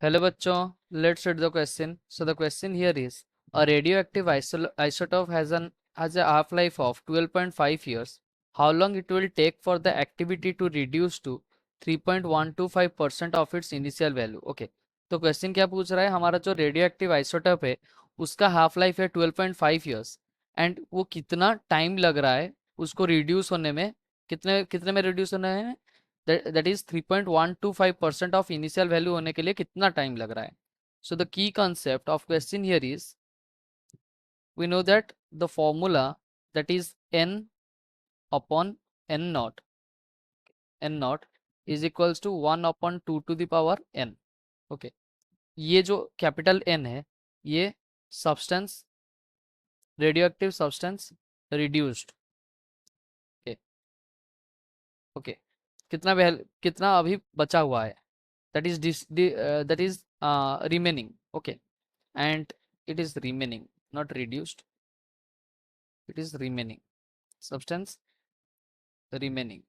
Hello बच्चों, let's read the question. So the question here is, a radioactive isotope has a half-life of 12.5 years. How long it will take for the activity to reduce to 3.125% of its initial value? Okay, तो question क्या पूछ रहा है, हमारा जो radioactive isotope है उसका half life है 12.5 ईयर्स एंड वो कितना टाइम लग रहा है उसको रिड्यूस होने में, कितने कितने में रिड्यूस होने में, that is 3.125% of initial value होने के लिए कितना टाइम लग रहा है. So the key concept of question here is, we know that the formula, that is n upon n naught is equals to 1 upon 2 to the power n. Okay, ये जो capital n है ये substance, radioactive substance reduced. Okay, कितना अभी बचा हुआ है, that is remaining. Okay, and it is remaining, not reduced, it is remaining substance, remaining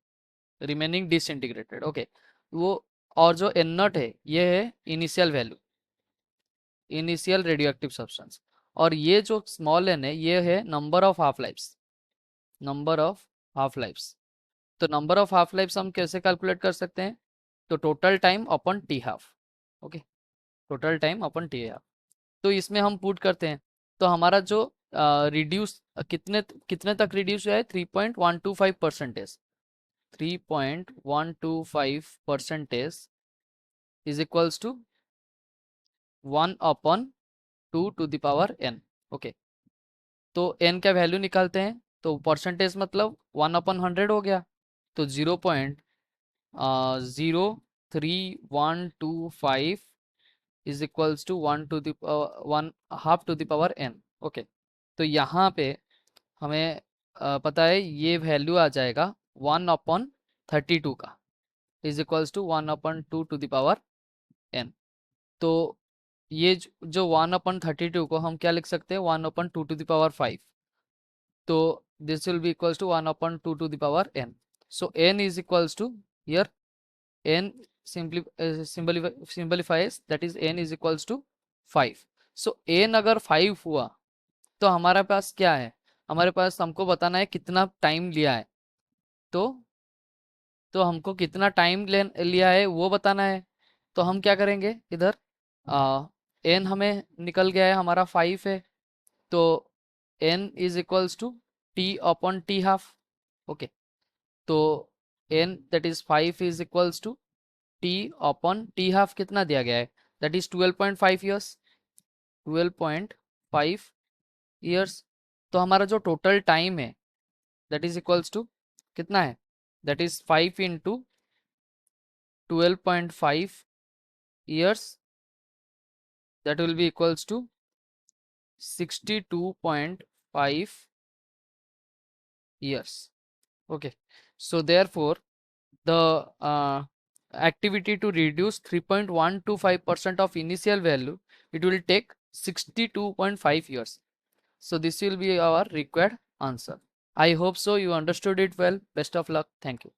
disintegrated. Okay, वो और जो n नॉट है ये है initial value, initial radioactive substance, और ये जो स्मॉल n है ये है number of half lives, number of half lives. तो नंबर ऑफ हाफ लाइफ्स हम कैसे कैलकुलेट कर सकते हैं, तो total time upon T half. Okay, total time upon T half. तो इसमें हम पुट करते हैं तो हमारा जो रिड्यूस कितने कितने तक रिड्यूस हुआ है, 3.125%, 3.125% is equals to 1 upon 2 to the power n. Okay, तो n का वैल्यू निकालते हैं तो परसेंटेज मतलब 1 अपॉन 100 हो गया, तो 0.03 125 is equals to 1 half to the power n. Okay, तो यहाँ पे हमें पता है ये वैल्यू आ जाएगा 1 अपॉन 32 का, is equals to 1 upon 2 to the power n. तो ये जो 1 अपॉन 32 को हम क्या लिख सकते हैं, 1 अपॉन 2 टू द पावर 5. तो this will be equals to 1 upon 2 to the power n. So n is equals to, here n simplifies, that is n is equals to 5. So n अगर 5 हुआ तो हमारे पास क्या है, हमारे पास हमको बताना है कितना टाइम लिया है, तो हमको कितना टाइम लिया है वो बताना है. तो हम क्या करेंगे, इधर n हमें निकल गया है, हमारा 5 है, तो n is equals to t upon t half. Okay, तो n that is 5 is equals to t upon t half कितना दिया गया है, दैट इज 12.5 ईयर्स, 12.5 ईयर्स. तो हमारा जो टोटल टाइम है दैट इज इक्वल्स टू कितना है, that is 5 into 12.5 years, that will be equals to 62.5 years. Okay, so therefore the activity to reduce 3.125% of initial value, it will take 62.5 years. So this will be our required answer. I hope so you understood it well. Best of luck. Thank you.